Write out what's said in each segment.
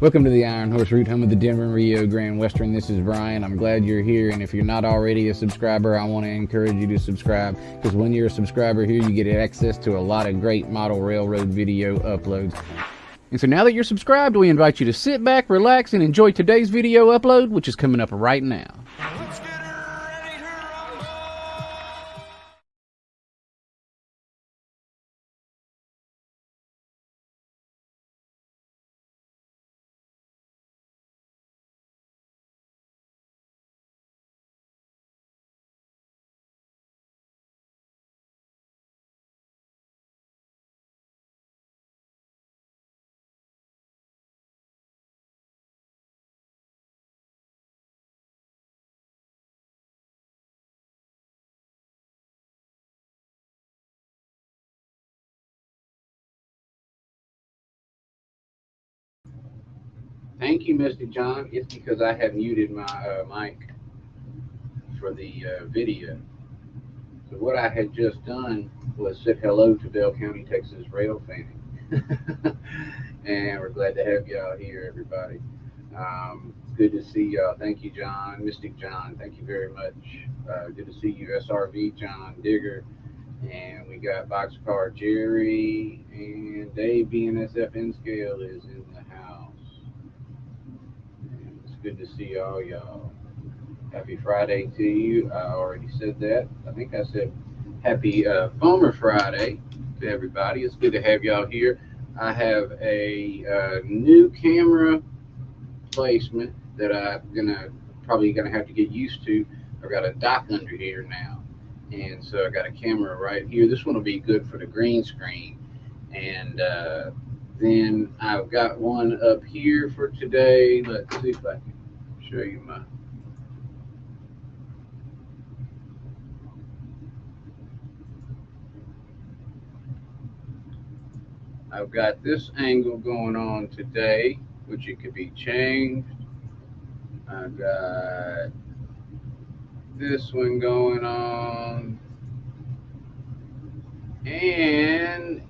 Welcome to the Iron Horse Route, home of the Denver and Rio Grande Western. This is Brian. I'm glad you're here, and if you're not already a subscriber, I want to encourage you to subscribe, because when you're a subscriber here, you get access to a lot of great model railroad video uploads. And so now that you're subscribed, we invite you to sit back, relax, and enjoy today's video upload, which is coming up right now. Let's get ready to rumble! Thank you, Mr. John. It's because I have muted my mic for the video. So what I had just done was say hello to Bell County, Texas rail fanning. And we're glad to have y'all here, everybody. Good to see y'all. Thank you, John. Mystic John, thank you very much. Good to see you, SRV John Digger. And we got Boxcar Jerry, and Dave BNSF N Scale is in the house. And it's good to see all y'all. Happy Friday to you. I already said that. I think I said happy Foamer Friday to everybody. It's good to have y'all here. I have a new camera placement that I'm probably gonna have to get used to. I've got a dock under here now, and so I got a camera right here. This one will be good for the green screen, and then I've got one up here for today. Let's see if I can show you my. I've got this angle going on today, which it could be changed. I've got this one going on, and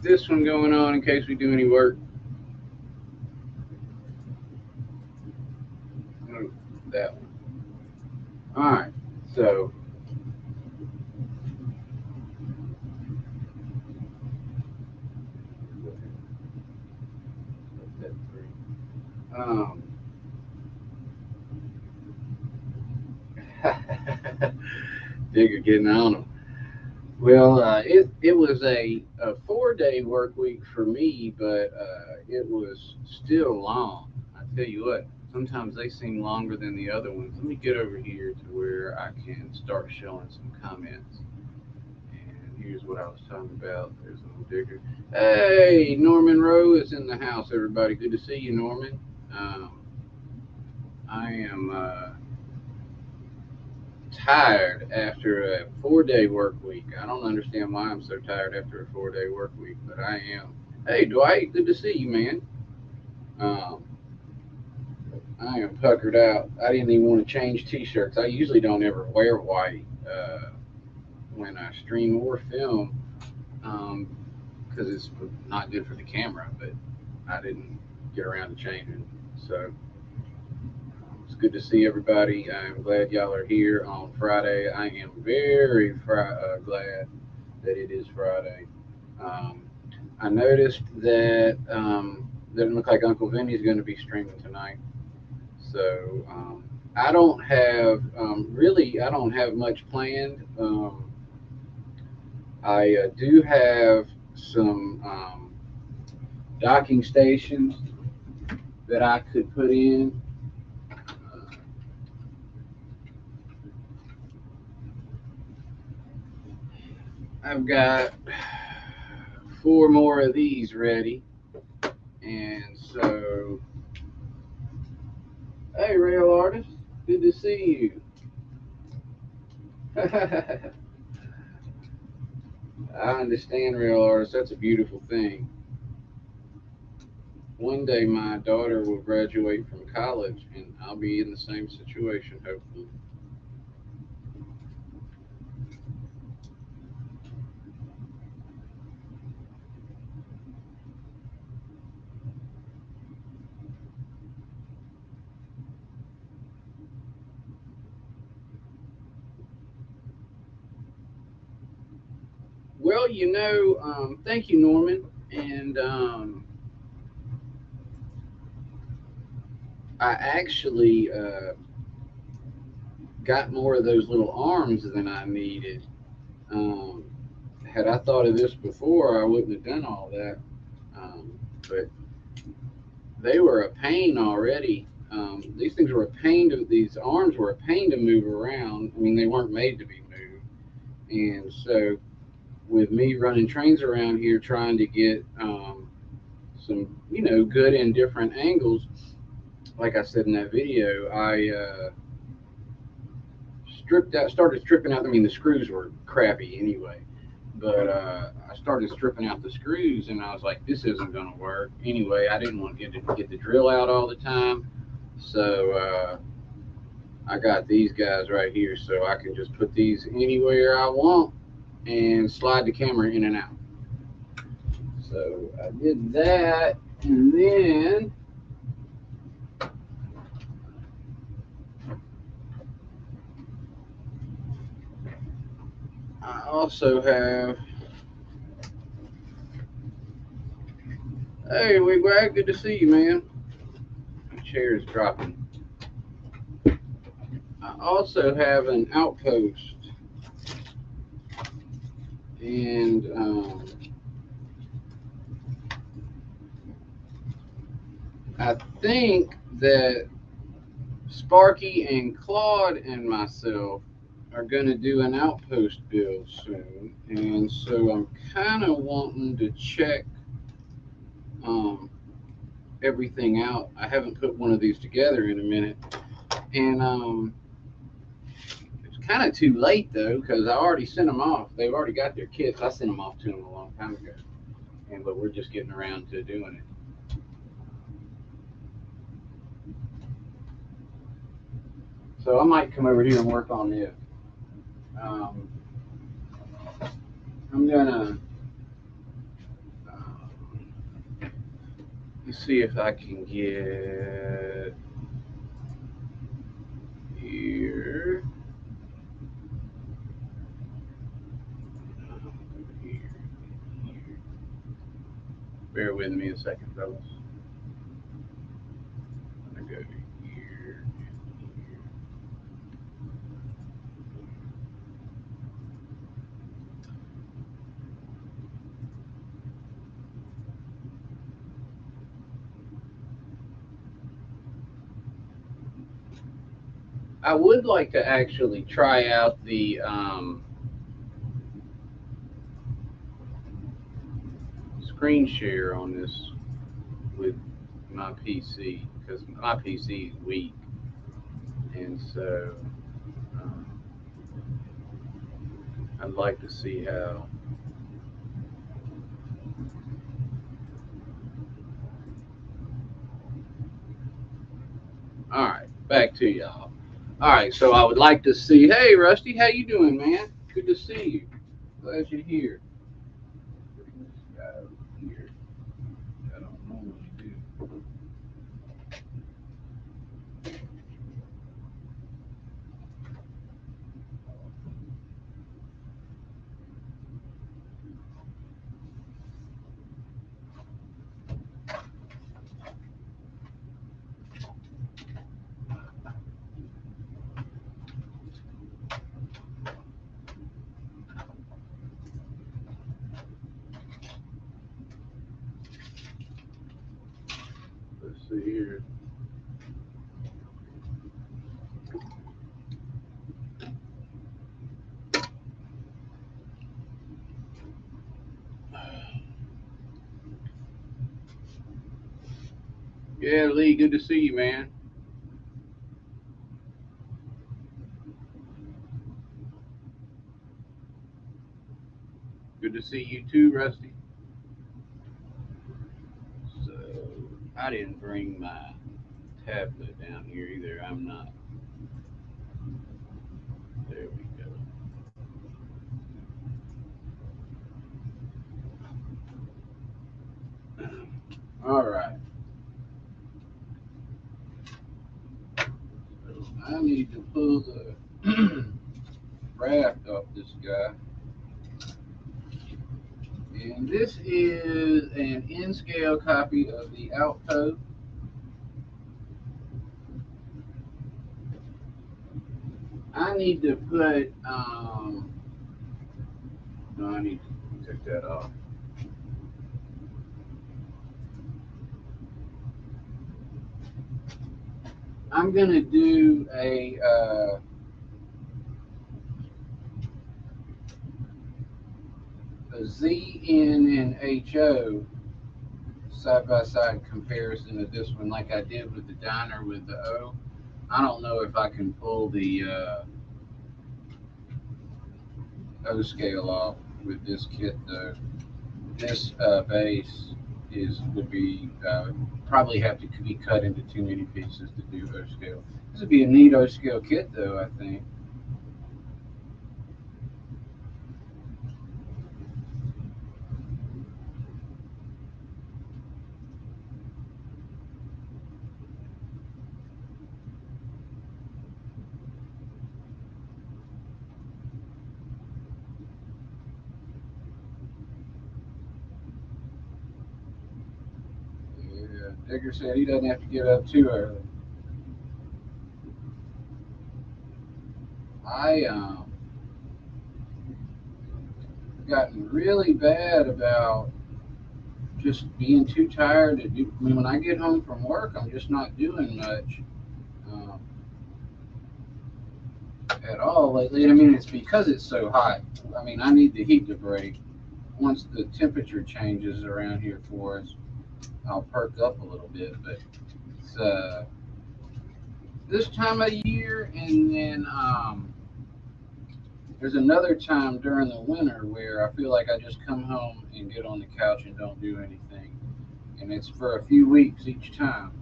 this one going on in case we do any work. That one. All right, so um, Digger getting on them. Well, it was a 4-day work week for me, but it was still long. I tell you what, sometimes they seem longer than the other ones. Let me get over here to where I can start showing some comments. And here's what I was talking about. There's a little Digger. Hey, Norman Rowe is in the house, everybody. Good to see you, Norman. I am tired after a 4-day work week. I don't understand why I'm so tired after a 4-day work week, but I am. Hey, Dwight, good to see you, man. I am puckered out. I didn't even want to change t-shirts. I usually don't ever wear white when I stream or film because it's not good for the camera, but I didn't get around to changing. So it's good to see everybody. I'm glad y'all are here on Friday. I am very glad that it is Friday. I noticed that that it looked like Uncle Vinny's going to be streaming tonight. So I don't have I don't have much planned. I do have some docking stations that I could put in. I've got 4 more of these ready, and so hey, rail artist, good to see you. I understand, rail artist. That's a beautiful thing. One day my daughter will graduate from college, and I'll be in the same situation, hopefully. you know, thank you, Norman. And I actually got more of those little arms than I needed. Um, had I thought of this before, I wouldn't have done all that. But they were a pain already. These things were a pain to, these arms were a pain to move around. I mean, they weren't made to be moved. And so, with me running trains around here trying to get some, you know, good and different angles, like I said in that video, I started stripping out. I mean, the screws were crappy anyway, but I started stripping out the screws, and I was like, this isn't going to work. Anyway, I didn't want to get the drill out all the time, so I got these guys right here, so I can just put these anywhere I want and slide the camera in and out. So I did that, and then I also have, hey, Wigwag, good to see you, man. My chair is dropping. I also have an outpost, and I think that Sparky and Claude and myself are going to do an outpost build soon, and so I'm kind of wanting to check everything out. I haven't put one of these together in a minute, and it's kind of too late though because I already sent them off. They've already got their kits. I sent them off to them a long time ago, but we're just getting around to doing it. So I might come over here and work on this. I'm gonna let's see if I can get here. Bear with me a second, fellas. I'm gonna go to here. I would like to actually try out the screen share on this with my PC because my PC is weak, and so I'd like to see how. All right, back to y'all. All right, so I would like to see. Hey, Rusty, how you doing, man? Good to see you. Glad you're here. Bring this guy over here. I don't normally do. Let's see here. Yeah, Lee, good to see you, man. Good to see you too, Rusty. So I didn't bring my tablet down here either. I'm not. There we go. All right. So I need to pull the raft off this guy. And this is an in-scale copy of the Outpost. I need to put, no, I need to take that off. I'm going to do a Z, N, and HO side-by-side comparison of this one like I did with the Diner with the O. I don't know if I can pull the O scale off with this kit though. This base would be probably have to be cut into too many pieces to do O scale. This would be a neat O scale kit though, I think. Yeah, Digger said he doesn't have to get up too early. I gotten really bad about just being too tired to do. I mean, when I get home from work, I'm just not doing much um, at all lately. I mean, it's because it's so hot. I mean, I need the heat to break. Once the temperature changes around here for us, I'll perk up a little bit. But it's this time of year, and then there's another time during the winter where I feel like I just come home and get on the couch and don't do anything. And it's for a few weeks each time.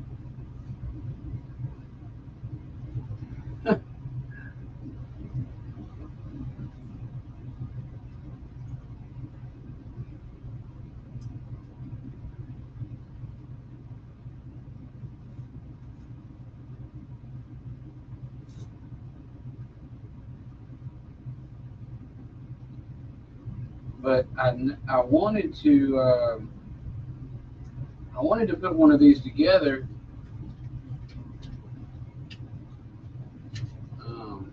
But I wanted to put one of these together um,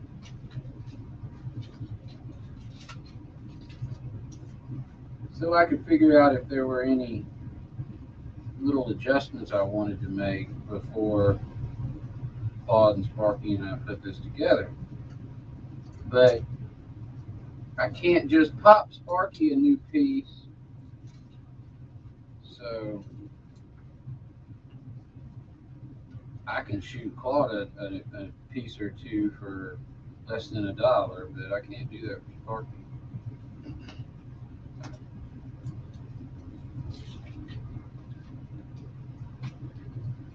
so I could figure out if there were any little adjustments I wanted to make before Claude and Sparky and I put this together. But I can't just pop Sparky a new piece, so I can shoot Claude a piece or two for less than $1, but I can't do that for Sparky.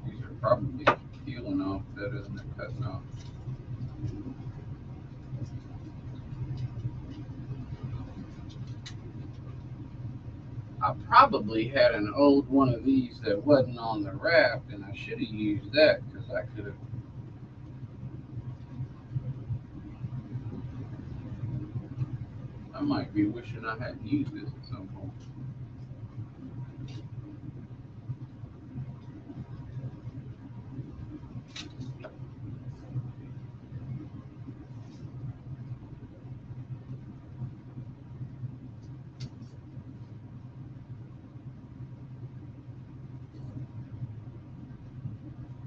These are probably peeling off better than they're cutting off. I probably had an old one of these that wasn't on the raft, and I should have used that because I could have. I might be wishing I hadn't used this at some point.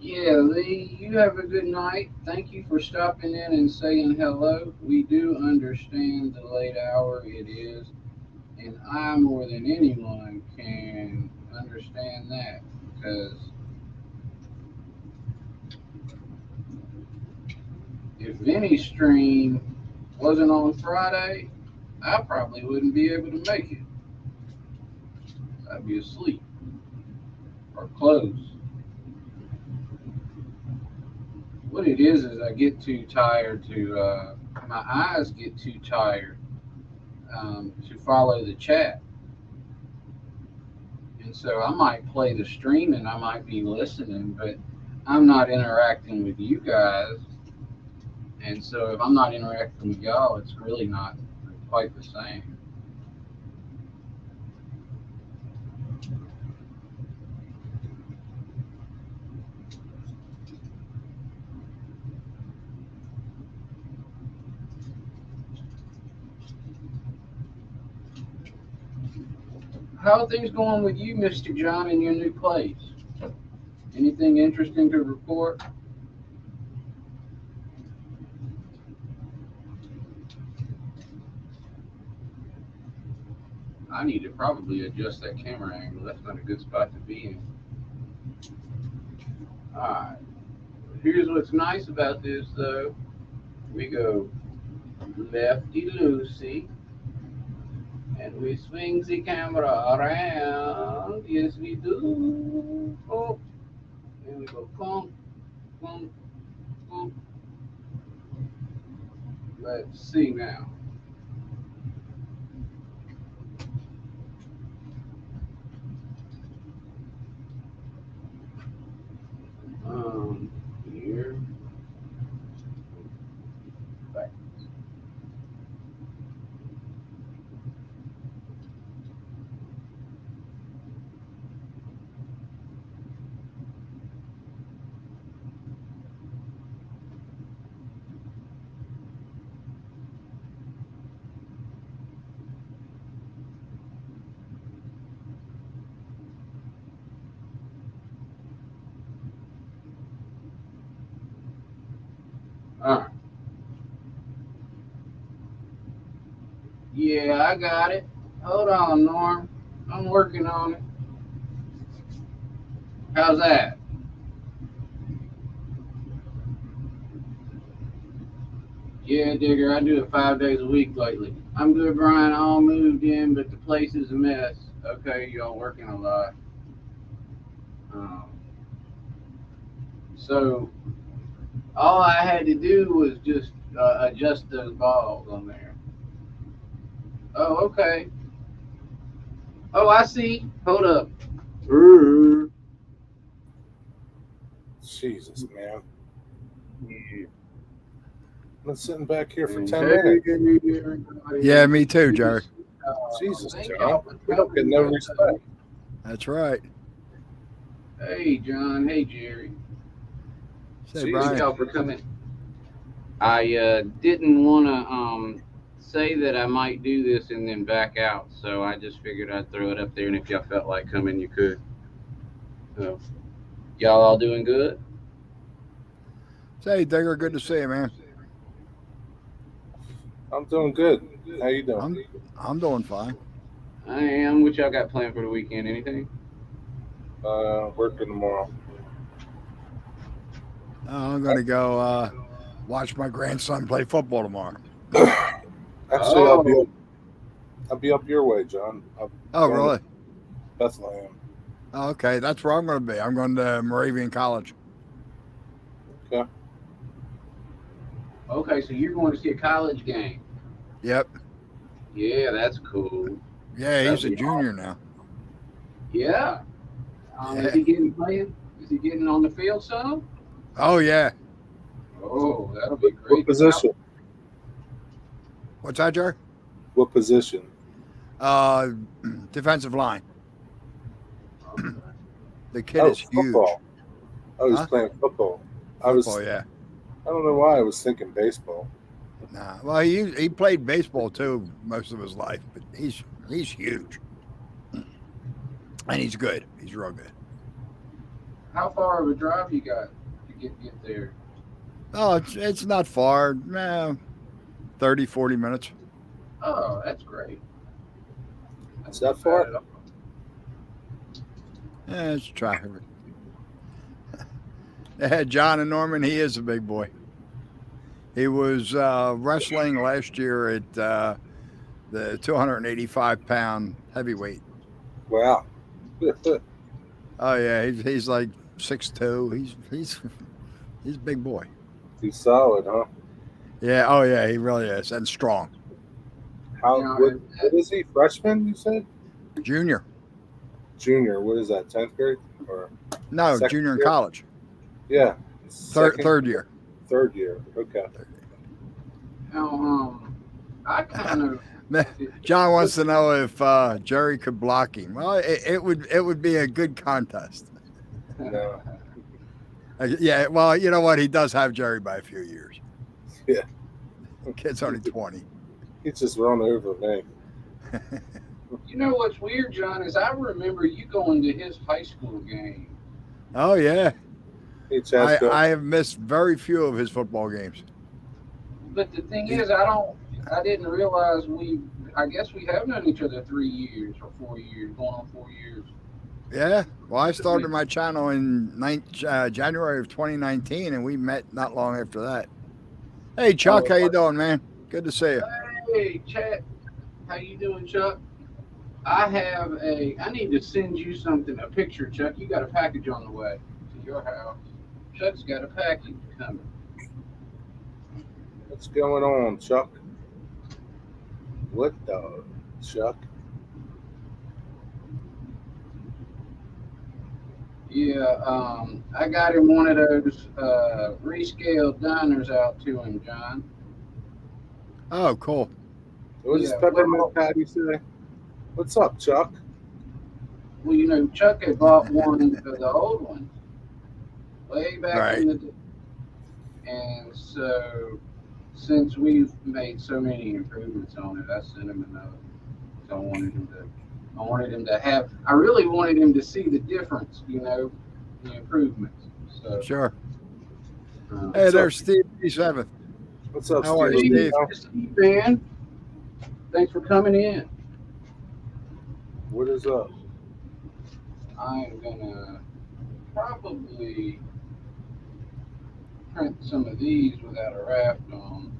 Yeah, Lee, you have a good night. Thank you for stopping in and saying hello. We do understand the late hour it is, and I more than anyone can understand that because if any stream wasn't on Friday, I probably wouldn't be able to make it. I'd be asleep or close. What it is I get too tired to, my eyes get too tired to follow the chat. And so I might play the stream and I might be listening, but I'm not interacting with you guys. And so if I'm not interacting with y'all, it's really not quite the same. How are things going with you, Mr. John, in your new place? Anything interesting to report? I need to probably adjust that camera angle. That's not a good spot to be in. Alright. Here's what's nice about this, though. We go lefty loosey, and we swing the camera around. Yes, we do. Oh, and we go pump, pump, pump. Let's see now. Here. Back. Alright. Yeah, I got it. Hold on, Norm. I'm working on it. How's that? Yeah, Digger, I do it 5 days a week lately. I'm good, Brian. I all moved in, but the place is a mess. Okay, y'all working a lot. So all I had to do was just adjust those balls on there. Oh, okay. Oh, I see. Hold up. Jesus, man. I've been sitting back here for 10 minutes. Yeah, me too, Jerry. Jesus, John. We don't get no respect. That's right. Hey, John. Hey, Jerry. Say, Jeez. Thank Brian. y'all for coming. I didn't want to say that I might do this and then back out, so I just figured I'd throw it up there, and if y'all felt like coming, you could. So, y'all all doing good? Say, Digger, good to see you, man. I'm doing good. How you doing? I'm doing fine. I am. What y'all got planned for the weekend? Anything? Working tomorrow. I'm going to go watch my grandson play football tomorrow. Actually, I'll be up your way, John. Oh, really? Bethlehem. Oh, okay, that's where I'm going to be. I'm going to Moravian College. Okay. Okay, so you're going to see a college game. Yep. Yeah, that's cool. Yeah, he's That'd a be junior now. Yeah. Yeah. Is he getting playing? Is he getting on the field some? Oh, yeah. Oh, that'll be What great. position? What's that, Jerry? What position? Defensive line. Okay. The kid is huge. Football. Oh, he's Huh? playing football. Football, yeah. I don't know why I was thinking baseball. Nah, well, he played baseball too most of his life, but he's huge, and he's good. He's real good. How far of a drive you got to get there? Oh, it's not far. Nah, 30, 40 minutes. Oh, that's great. Is that far? Yeah, it's traffic. John and Norman, he is a big boy. He was wrestling last year at the 285-pound heavyweight. Wow. Oh yeah, he's like 6'2". He's a big boy. He's solid, huh? Yeah. Oh yeah, he really is, and strong. What is he? Freshman, you said? Junior. Junior. What is that? 10th grade or? No, Second junior in year? college. Yeah. Third year. Third year. Okay. Now, I kind of John wants to know if Jerry could block him. Well, it would be a good contest. No. Yeah, well, you know what? He does have Jerry by a few years. Yeah. Kid's only 20. He's just run over me. You know what's weird, John, is I remember you going to his high school game. Oh yeah, Hey, Chasco. I have missed very few of his football games. But the thing is, I didn't realize I guess we have known each other 3 years or 4 years, going on 4 years. Yeah, well, I started my channel in January of 2019, and we met not long after that. Hey, Chuck, how you doing, man? Good to see you. Hey, Chat, how you doing, Chuck? I need to send you something, a picture, Chuck. You got a package on the way to your house. Chuck's got a package coming. What's going on, Chuck? What the Chuck? Yeah, I got him one of those rescaled diners out to him, John. Oh, cool. What does Yeah, Peppermint Patty say? What's up, Chuck? Well, you know, Chuck had bought one of the old ones way back in the day. And so, since we've made so many improvements on it, I sent him another. So I really wanted him to see the difference, you know, the improvements. So Sure. uh, Hey, there's Steve P7. What's up, How are you, Steve? Steve, man, thanks for coming in. What is up? I'm gonna probably print some of these without a raft on.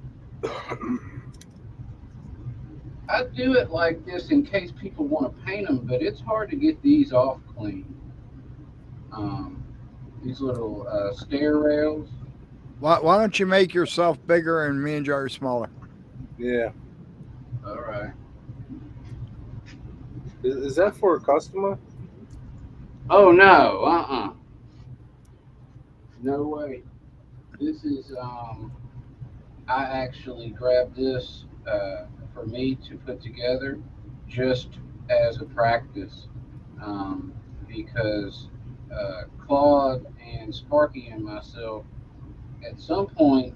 I do it like this in case people want to paint them, but it's hard to get these off clean. These little stair rails. Why don't you make yourself bigger and me and Jerry smaller? Yeah. All right. Is that for a customer? Oh no, no way. This is I actually grabbed this for me to put together just as a practice because Claude and Sparky and myself at some point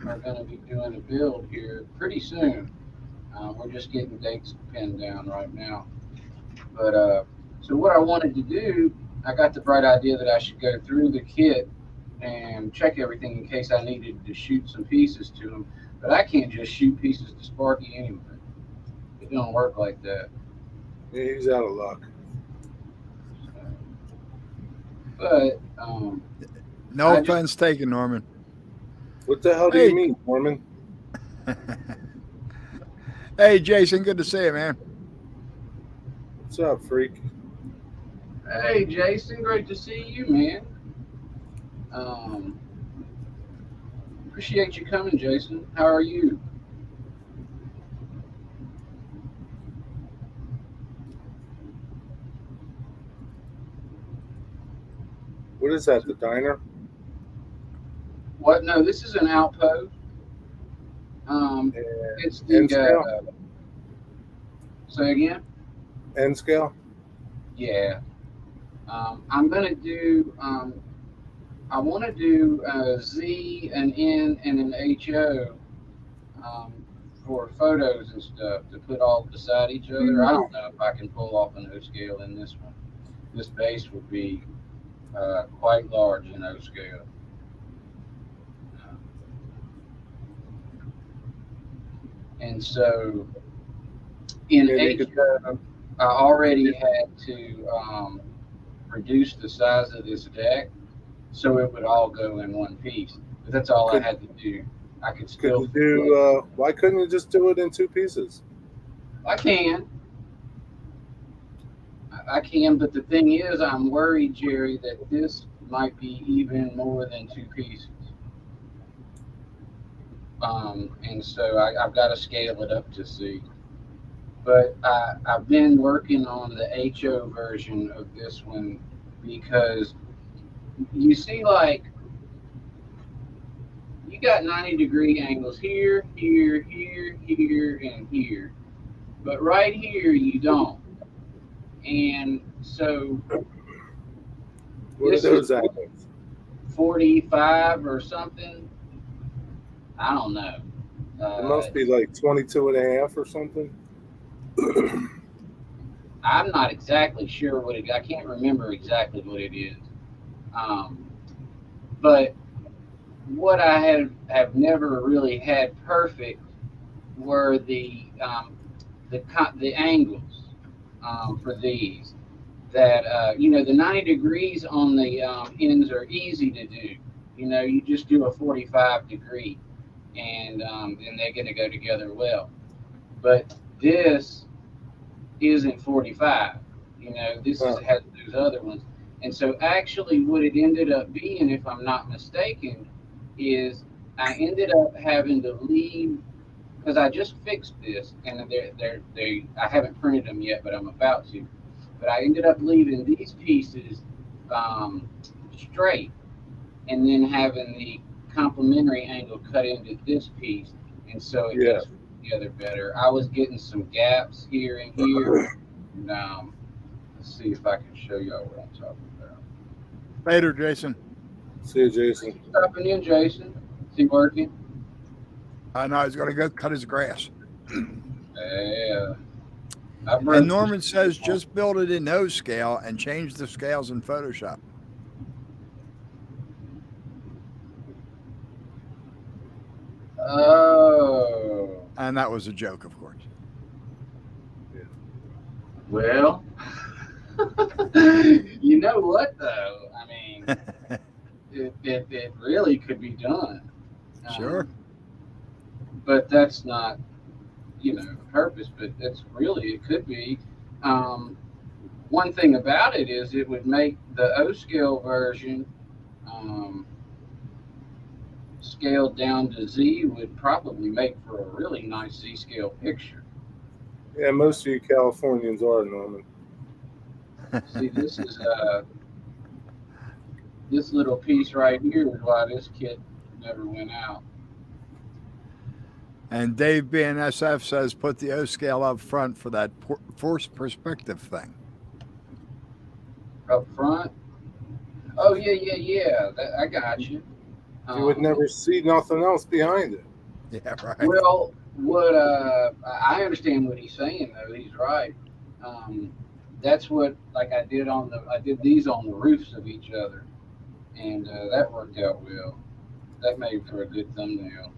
are going to be doing a build here pretty soon. We're just getting dates pinned down right now. But so what I wanted to do, I got the bright idea that I should go through the kit and check everything in case I needed to shoot some pieces to them. But I can't just shoot pieces to Sparky anyway. It don't work like that. Yeah, he's out of luck. But No I offense taken, Norman. What the hell do Hey. you mean, Norman? Hey, Jason, good to see you, man. What's up, freak? hey, Jason, great to see you, man. Appreciate you coming, Jason. How are you? What is that, the diner? What? No, this is an outpost. And It's N the. scale? Say again. N scale? Yeah. I'm gonna do. I want to do a Z, an N, and an HO for photos and stuff to put all beside each other. I don't know if I can pull off an O scale in this one. This base would be quite large in O scale. And so in Yeah, you HO, I already had to reduce the size of this deck so it would all go in one piece. But that's all I had to do. I could Could still you do? Why couldn't you just do it in two pieces? I can. I can, but the thing is, I'm worried, Jerry, that this might be even more than two pieces. And so I've got to scale it up to see. But I've been working on the HO version of this one because you see, like, you got 90-degree angles here, here, here, here, and here. but right here you don't. And so What are this those is angles? 45 or something. I don't know. It must be like 22 and a half or something. I'm not exactly sure what it. I can't remember exactly what it is. But what I have never really had perfect were the angles for these. That the 90 degrees on the ends are easy to do. You just do a 45 degree, and then they're going to go together well. But this isn't 45. This has those other ones. And so actually what it ended up being, if I'm not mistaken, is I ended up having to leave because I just fixed this and I haven't printed them yet, but I'm about to. But I ended up leaving these pieces straight and then having the complementary angle cut into this piece. And so it Yeah. gets together better. I was getting some gaps here and here. And, let's see if I can show y'all what I'm talking about. Later, Jason. See you, Jason. Stopping in, Jason. Is he working? I know he's going to go cut his grass. Yeah. And Norman says just build it in no scale and change the scales in Photoshop. Oh. And that was a joke, of course. Well, you know what, though? I mean, it really could be done. Sure. But that's not, the purpose, but it could be. One thing about it is it would make the O-scale version scaled down to Z would probably make for a really nice Z-scale picture. Yeah, most of you Californians are, Norman. See, this is this little piece right here is why this kit never went out. And Dave BNSF says put the O scale up front for that forced perspective thing. Up front? Oh, yeah. I got you. You would never see nothing else behind it. Yeah, right. Well, what I understand what he's saying, though. He's right. That's what, like I did these on the roofs of each other, and that worked out well. That made for a good thumbnail.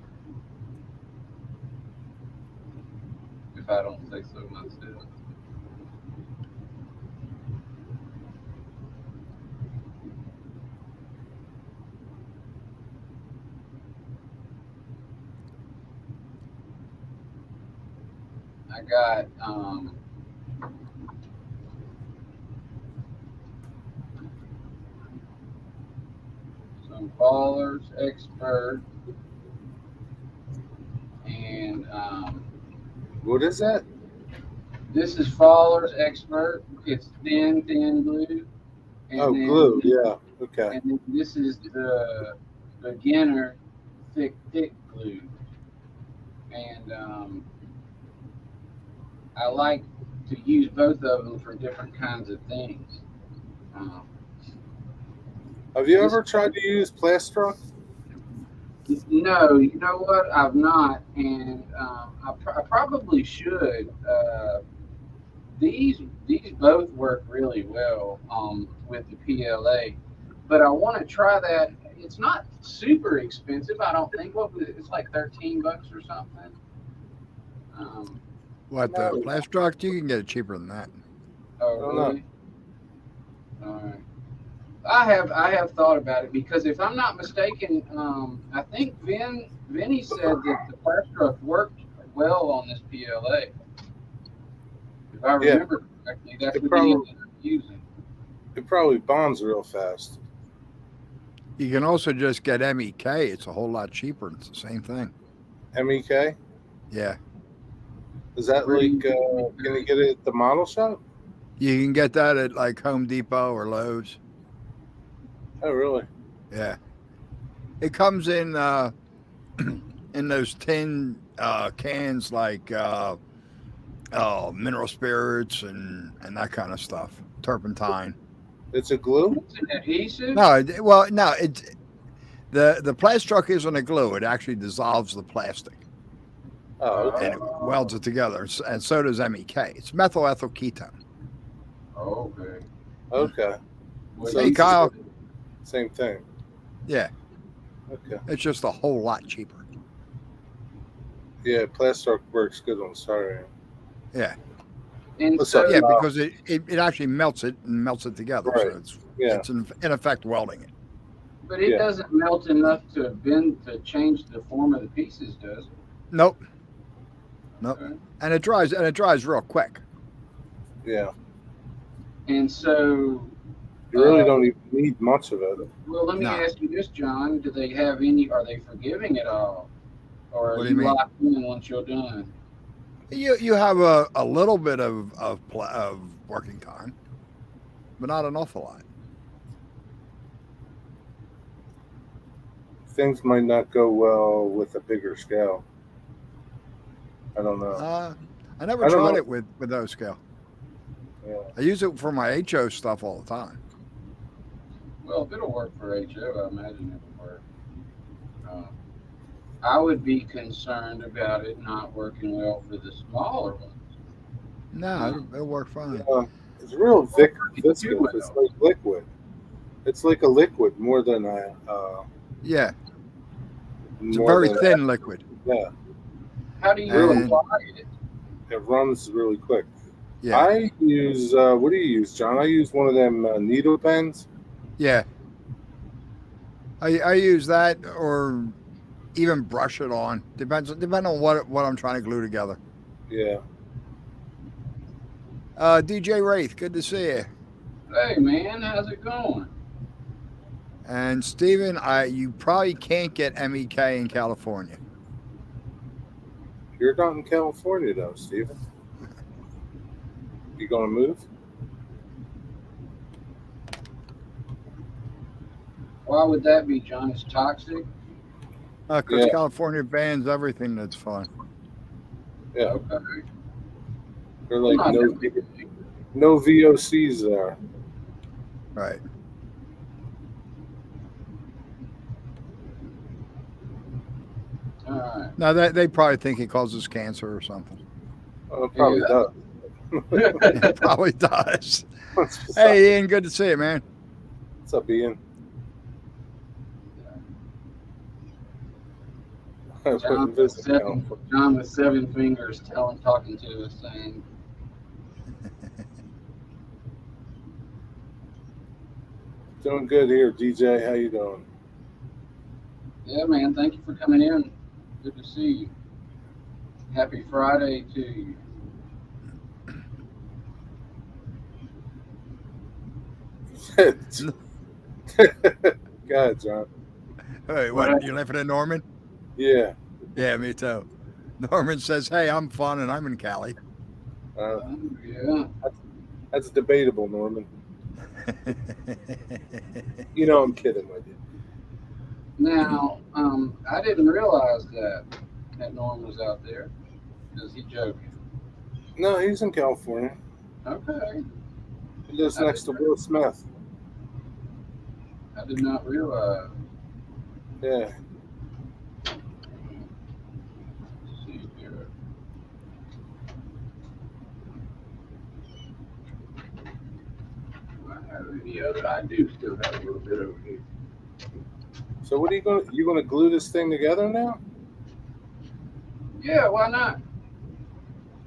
If I don't say so myself. I got some Ballers Expert and What is that? this is Faller's Expert. It's thin glue. And glue. Yeah. Okay. And then this is the beginner thick glue. And I like to use both of them for different kinds of things. Have you ever tried to use Plastruct? No, you know what? I've not, and I probably should. These both work really well with the PLA, but I want to try that. It's not super expensive, I don't think. What was it? It's like $13 or something. What, the Plastruct? You can get it cheaper than that. Oh, really? All right. I have thought about it because if I'm not mistaken, I think Vinny said that the Plastruct worked well on this PLA. If I remember correctly, that's what he ended up using. It probably bonds real fast. You can also just get MEK. It's a whole lot cheaper. It's the same thing. MEK? Yeah. Is that like, can you get it at the model shop? You can get that at like Home Depot or Lowe's. Oh, really? Yeah. It comes in those tin cans like mineral spirits and that kind of stuff. Turpentine. It's a glue? It's an adhesive. No, well, no, it's the Plastrock isn't a glue. It actually dissolves the plastic Oh, okay. and it welds it together. And so does MEK. It's methyl ethyl ketone. Okay. Okay. Well, So Hey, it's Kyle. Same thing. Yeah, Okay. it's just a whole lot cheaper. Yeah, Plastic works good on soldering. Yeah, And What's so, up? yeah, because it actually melts it and melts it together. Right. So it's Yeah. in effect welding it. but it Yeah. doesn't melt enough to bend to change the form of the pieces, does it? Nope, nope. Okay. And it dries real quick. Yeah. And so, You really don't even need much of it. well, let me No. ask you this, John: do they have any? Are they forgiving at all, or are What do you mean? locked in once you're done? You have a little bit of working time, but not an awful lot. Things might not go well with a bigger scale. I don't know. I never I don't tried know. it with those scale. Yeah. I use it for my HO stuff all the time. Well, if it'll work for HO, I imagine it'll work. I would be concerned about it not working well for the smaller ones. No, it'll work fine. It's real viscous. do It's well. like liquid. It's like a liquid more than a. Yeah, it's a more very than thin liquid. Yeah, How do you And- apply it? it runs really quick. Yeah, I use. What do you use, John? I use one of them needle pens. yeah. I use that or even brush it on. Depends on what I'm trying to glue together. Yeah. DJ Wraith, good to see you. Hey, man, how's it going? And Steven, you probably can't get MEK in California. You're not in California though, Steven. You gonna move? Why would that be, John? It's toxic. Because Yeah. California bans everything that's fun. Yeah. Okay. They're like Not no, everything. no VOCs there. Right. All right. Now they probably think it causes cancer or something. It probably Yeah. does. It probably does. What's Hey Ian, good to see you, man. up, Ian? I wouldn't John with, visit seven, California. John with 7 fingers talking to us saying, Doing good here, DJ. How you doing? yeah, man, thank you for coming in. Good to see you. Happy Friday to you. Go ahead, John. Hey, What? what? You living in Norman? Yeah. Yeah, me too. Norman says, "Hey, I'm fun and I'm in Cali." Yeah. That's debatable, Norman. You know I'm kidding with you. Now, I didn't realize that Norm was out there. Is he joking? No, he's in California. Okay. He lives next to Will Smith. I did not realize. Yeah. Let's see here. Do I have any other? I do still have a little bit over here. So what are you gonna glue this thing together now? Yeah, why not?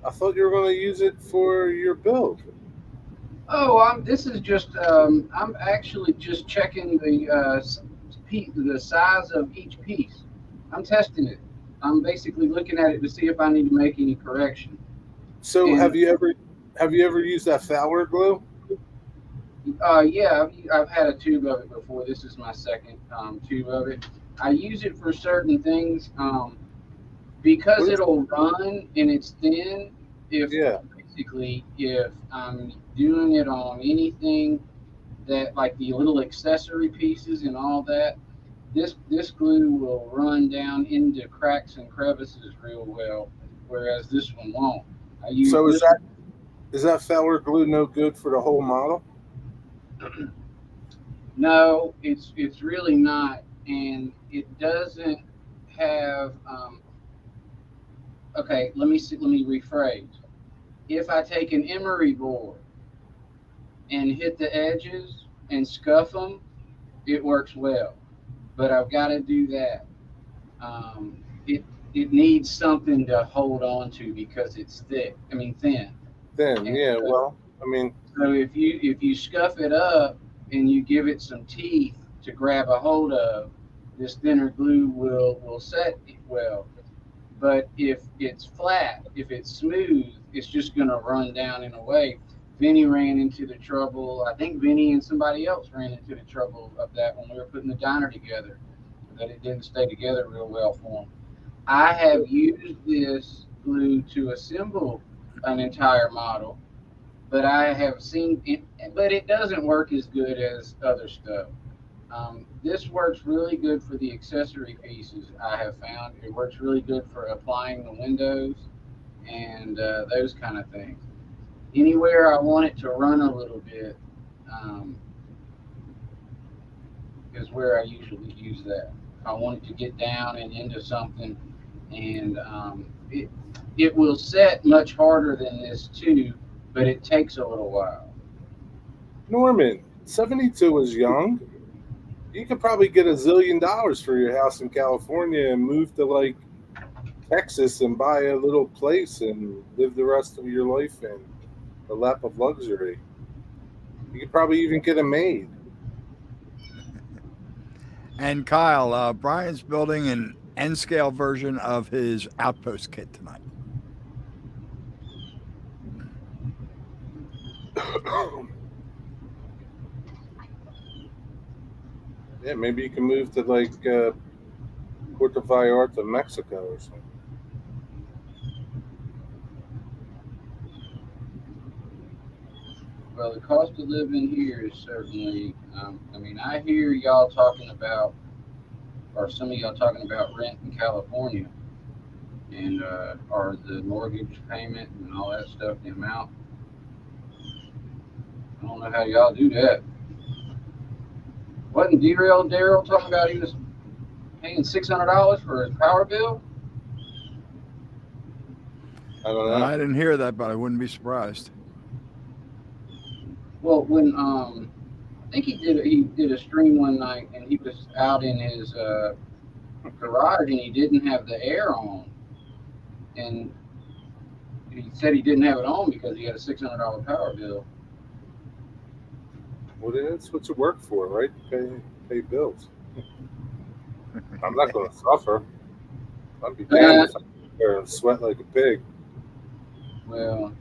I thought you were gonna use it for your build. Oh, this is just. I'm actually just checking the size of each piece. I'm testing it. I'm basically looking at it to see if I need to make any correction. So Yeah. have you ever used that Fowler glue? Yeah, I've had a tube of it before. This is my second tube of it. I use it for certain things because What is- it'll run and it's thin. Yeah. Basically, if I'm doing it on anything that like the little accessory pieces and all that, this glue will run down into cracks and crevices real well, whereas this one won't. I use So is that Feller glue no good for the whole model? No, it's really not, and it doesn't have. Okay, let me see, let me rephrase. If I take an emery board and hit the edges and scuff them, it works well. But I've got to do that. It needs something to hold on to because it's thick. I mean thin. Then, And yeah. Well, I mean, so if you scuff it up and you give it some teeth to grab a hold of, this thinner glue will set well. But if it's flat, if it's smooth, it's just going to run down in a way. Vinny ran into the trouble. I think Vinny and somebody else ran into the trouble of that when we were putting the diner together, that it didn't stay together real well for them. I have used this glue to assemble an entire model, but I have seen it, but it doesn't work as good as other stuff. This works really good for the accessory pieces. I have found it works really good for applying the windows and those kind of things. Anywhere I want it to run a little bit um, is where I usually use that. I want it to get down and into something, and it will set much harder than this too, but it takes a little while. Norman, 72 is young. You could probably get $1 zillion for your house in California and move to like Texas and buy a little place and live the rest of your life in the lap of luxury. You could probably even get a maid. And Kyle, Brian's building an N scale version of his outpost kit tonight. Yeah, maybe you can move to like Puerto Vallarta, Mexico or something. Well, the cost of living here is certainly. I mean, I hear y'all talking about, or some of y'all talking about rent in California, and or the mortgage payment and all that stuff, the amount. I don't know how y'all do that. Wasn't Daryl talking about he was paying $600 for his power bill? I don't know. I didn't hear that, but I wouldn't be surprised. Well, when I think he did a stream one night and he was out in his garage and he didn't have the air on, and he said he didn't have it on because he had a $600 power bill. Well, that's what you work for, right? Pay bills. I'm not going to suffer. I'd be damned if I sit there and sweat like a pig. Well,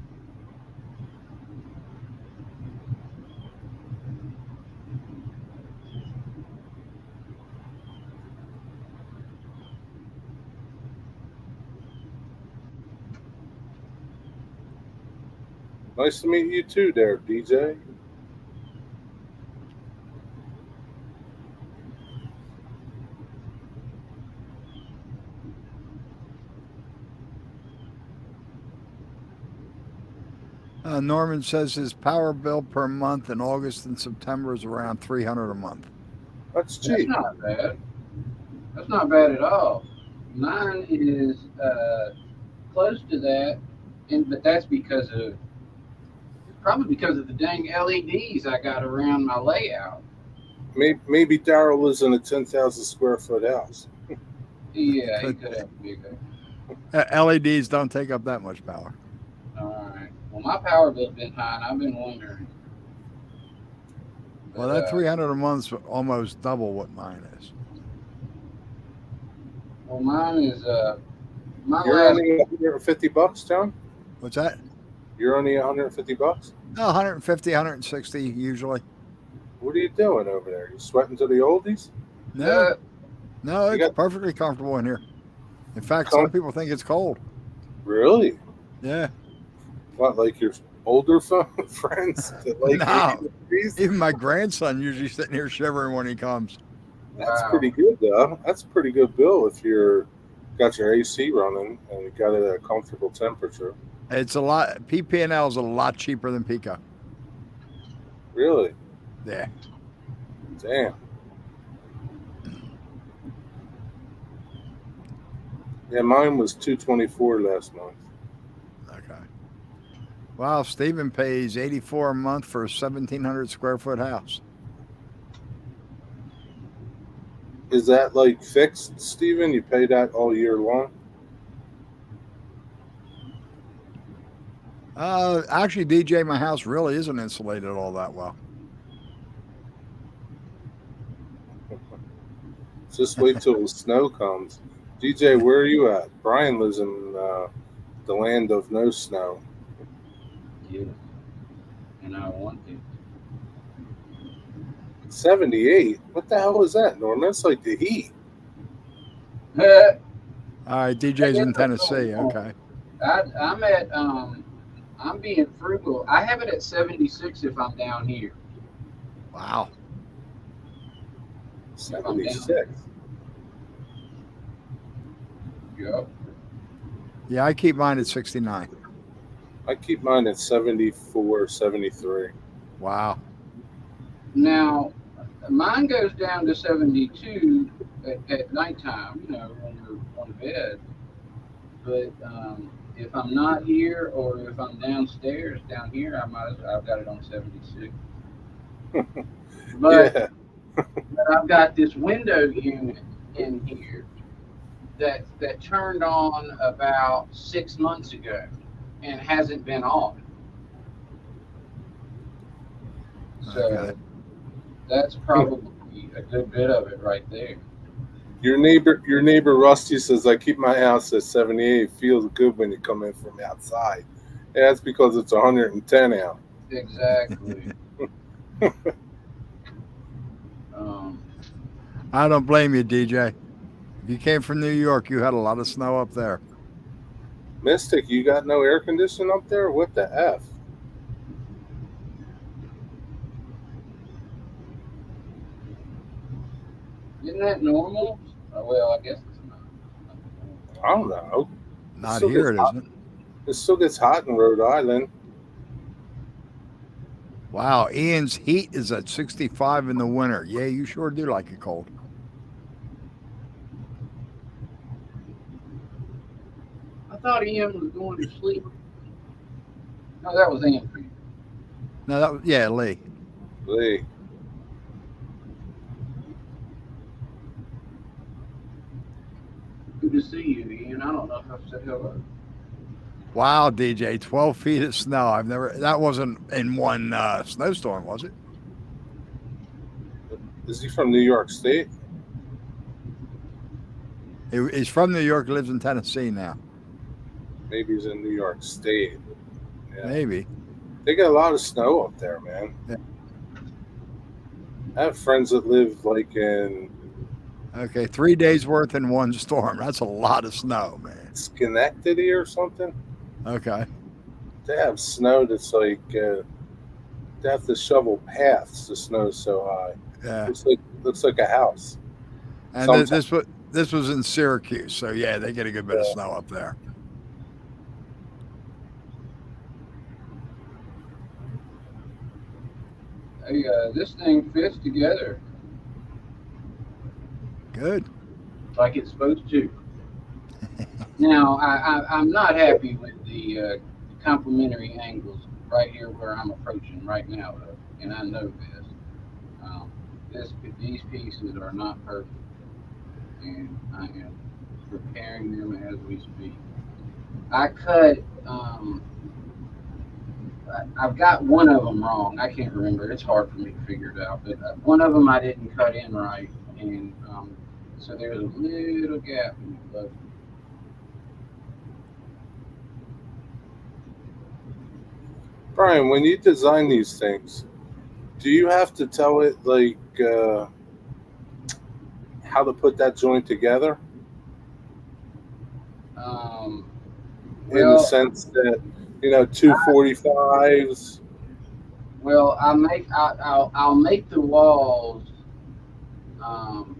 Nice to meet you too, there, DJ. Norman says his power bill per month in August and September is around $300 a month. That's that's cheap. not bad. That's not bad at all. Mine is close to that, but that's probably because of the dang LEDs I got around my layout. Maybe Daryl lives in a 10,000 square foot house. Yeah, he could have bigger. LEDs don't take up that much power. All right. Well, my power bill's been high, and I've been wondering. Well, that $300 a month's almost double what mine is. Well, mine is my You're last. only $150, John? What's that? You're only $150? No, 150, 160 usually. What are you doing over there? You sweating to the oldies? No, no, You it's perfectly comfortable in here. In fact, Com- some people think it's cold. Really? Yeah. What, like your older friends that like No. 80 degrees? Even my grandson usually sitting here shivering when he comes. That's Wow. pretty good, though. That's a pretty good bill if you're got your AC running and you got it at a comfortable temperature. It's a lot. PP&L is a lot cheaper than Pico. Really? Yeah. Damn. Yeah, mine was 224 last month. Okay. Wow, Stephen pays 84 a month for a 1,700 square foot house. Is that like fixed, Steven? You pay that all year long? Actually, DJ, my house really isn't insulated all that well. Just wait till the snow comes. DJ, where are you at? Brian lives in the land of no snow. Yeah. And I want to. 78? What the hell is that, Norman? That's like the heat. All right, DJ's in Tennessee. Okay. I'm at I'm being frugal. I have it at 76 if I'm down here. Wow. 76. Yep. Yeah, I keep mine at 69. I keep mine at 74, 73. Wow. Now, mine goes down to 72 at nighttime, you know, when you're on bed. But if I'm not here or if I'm downstairs down here, I've got it on 76. But, Yeah. but I've got this window unit in here that turned on about 6 months ago and hasn't been on. So Okay. that's probably a good bit of it right there. Your neighbor Rusty says, I keep my house at 78. It feels good when you come in from outside. Yeah, that's because it's 110 out. Exactly. I don't blame you, DJ. If you came from New York, you had a lot of snow up there. Mystic, you got no air conditioning up there? What the F? Isn't that normal? Well, I guess it's not. I don't know. Not Still here, it gets hot. isn't. It still gets hot in Rhode Island. Wow, Ian's heat is at 65 in the winter. Yeah, you sure do like it cold. I thought Ian was going to sleep. No, that was Andrew. No, that was, yeah, Lee. Lee. Good to see you, Ian. I don't know if I've said hello. Wow, DJ, 12 feet of snow. That wasn't in one snowstorm, was it? Is he from New York State? He's from New York, lives in Tennessee now. Maybe he's in New York State. Yeah. Maybe. They get a lot of snow up there, man. Yeah. I have friends that live like in Okay, 3 days worth in one storm. That's a lot of snow, man. Schenectady or something. Okay. They have snow that's like they have to shovel paths. The snow's so high. Yeah. Looks like a house. And this was in Syracuse, so yeah, they get a good bit of snow up there. Hey, this thing fits together Good. like it's supposed to. Now, I'm not happy with the complementary angles right here where I'm approaching right now, and I know this. These pieces are not perfect, and I am preparing them as we speak. I cut. I've got one of them wrong. I can't remember. It's hard for me to figure it out. But one of them I didn't cut in right, and so there's a little gap in the logo. Brian, when you design these things, do you have to tell it like how to put that joint together? In the sense that, you know, 245s. Well, I'll make the walls, and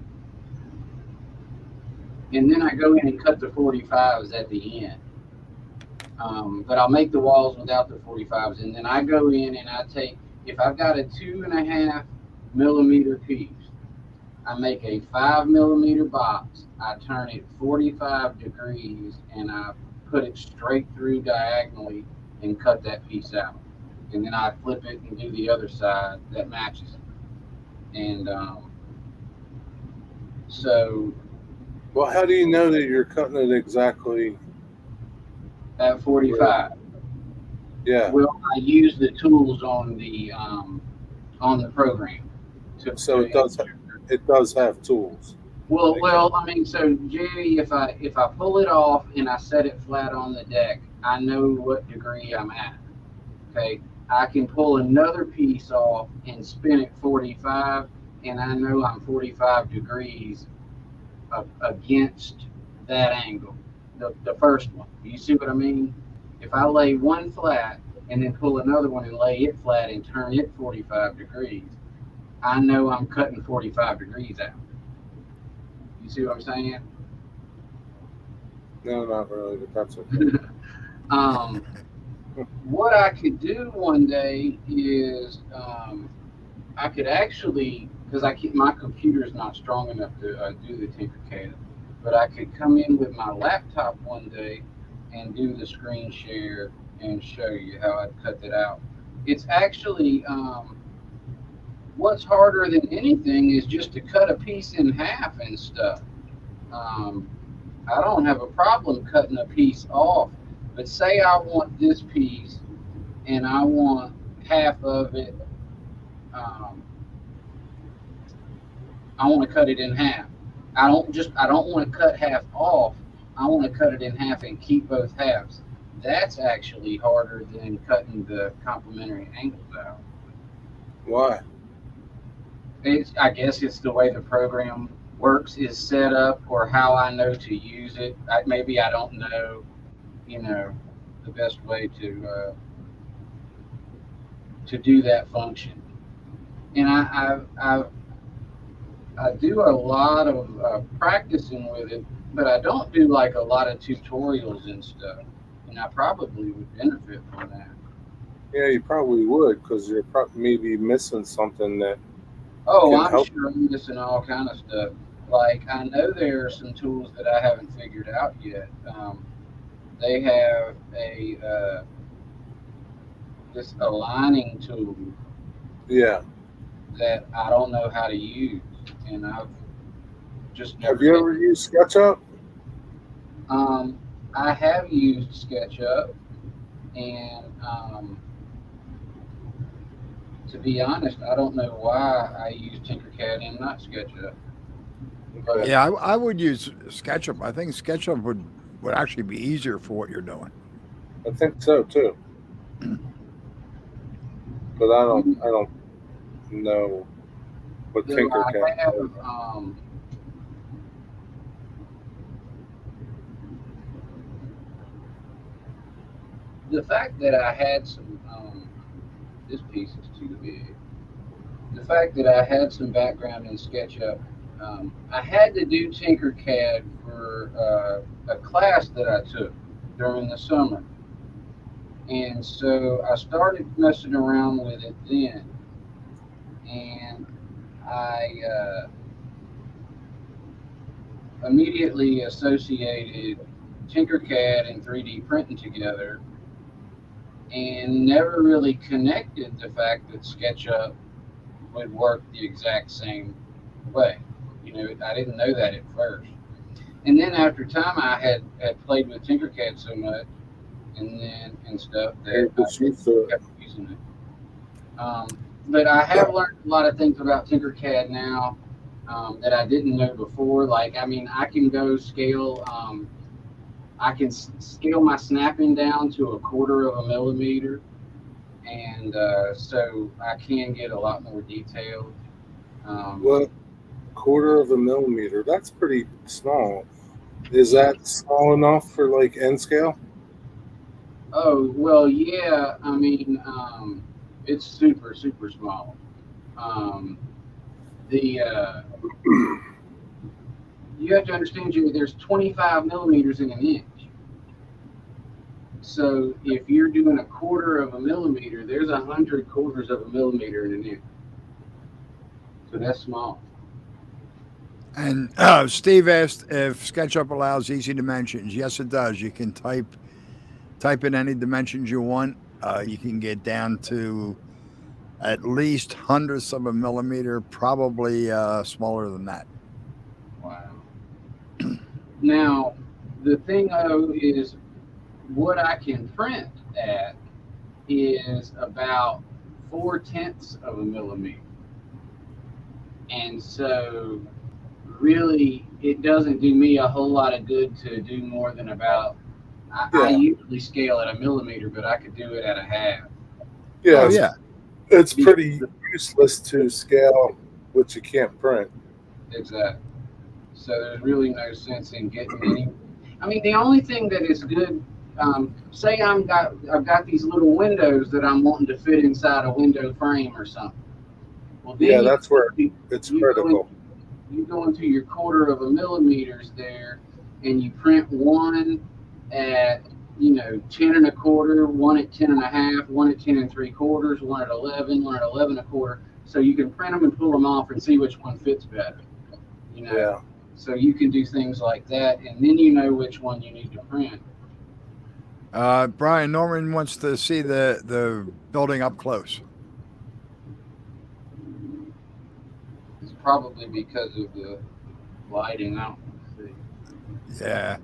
then I go in and cut the 45s at the end. But I'll make the walls without the 45s, and then I go in and I take, if I've got a 2.5 millimeter piece, I make a 5 millimeter box. I turn it 45 degrees and I put it straight through diagonally and cut that piece out. And then I flip it and do the other side that matches it. And so Well, how do you know that you're cutting it exactly? at 45, Yeah. well, I use the tools on the program. So it does have tools. Well, I mean, so Jerry, if I pull it off and I set it flat on the deck, I know what degree I'm at. Okay, I can pull another piece off and spin it 45, and I know I'm 45 degrees against that angle, the first one. You see what I mean? If I lay one flat and then pull another one and lay it flat and turn it 45 degrees, I know I'm cutting 45 degrees out. You see what I'm saying? No, not really, but that's okay. What I could do one day is I could actually, because my computer is not strong enough to do the Tinkercad, but I could come in with my laptop one day and do the screen share and show you how I'd cut that out. It's actually what's harder than anything is just to cut a piece in half and stuff. I don't have a problem cutting a piece off, but say I want this piece and I want half of it. I want to cut it in half. I don't want to cut half off. I want to cut it in half and keep both halves. That's actually harder than cutting the complementary angles out. Why? I guess it's the way the program works, is set up, or how I know to use it. Maybe I don't know, the best way to do that function. And I do a lot of practicing with it, but I don't do like a lot of tutorials and stuff. And I probably would benefit from that. Yeah, you probably would, because you're maybe missing something that. Oh, can I'm help. sure I'm missing all kind of stuff. Like, I know there are some tools that I haven't figured out yet. They have this aligning tool Yeah. that I don't know how to use, and I've just never. Have you ever used SketchUp? I have used SketchUp, and to be honest, I don't know why I use Tinkercad and not SketchUp. But Yeah, I would use SketchUp. I think SketchUp would actually be easier for what you're doing. I think so too. But I don't know what though Tinkercad I have, is. the fact that I had some, this piece is too big. The fact that I had some background in SketchUp, I had to do Tinkercad for a class that I took during the summer. And so I started messing around with it then. And I immediately associated Tinkercad and 3D printing together, and never really connected the fact that SketchUp would work the exact same way. I didn't know that at first. And then after time, I had played with Tinkercad so much, and stuff that I It's used to it. kept using it. But I have learned a lot of things about Tinkercad now that I didn't know before. Like, I mean, I can go scale. I can scale my snapping down to 1/4 of a millimeter, and so I can get a lot more detailed. What? 1/4 of a millimeter? That's pretty small. Is that small enough for like N scale? Oh, well, yeah. I mean, it's super, super small. The You have to understand, Jerry, there's 25 millimeters in an inch. So if you're doing a quarter of a millimeter, there's 100 quarters of a millimeter in an inch. So that's small. And Steve asked if SketchUp allows easy dimensions. Yes, it does. You can type in any dimensions you want. You can get down to at least hundredths of a millimeter, probably smaller than that. Wow. Now, the thing though is what I can print at is about 4/10 of a millimeter. And so really it doesn't do me a whole lot of good to do more than about I usually scale at a millimeter, but I could do it at a half. Yeah, Oh, yeah. it's pretty useless to scale what you can't print. Exactly. So there's really no sense in getting any. I mean, the only thing that is good, say I've got these little windows that I'm wanting to fit inside a window frame or something. Well, then Yeah, that's where it's you critical. You go into your quarter of a millimeters there, and you print one at 10 and a quarter, one at 10 and a half, one at 10 and 3/4, one at 11, one at 11 and a quarter. So you can print them and pull them off and see which one fits better. Yeah. So you can do things like that, and then you know which one you need to print. Brian Norman wants to see the building up close. It's probably because of the lighting. I don't see. Yeah.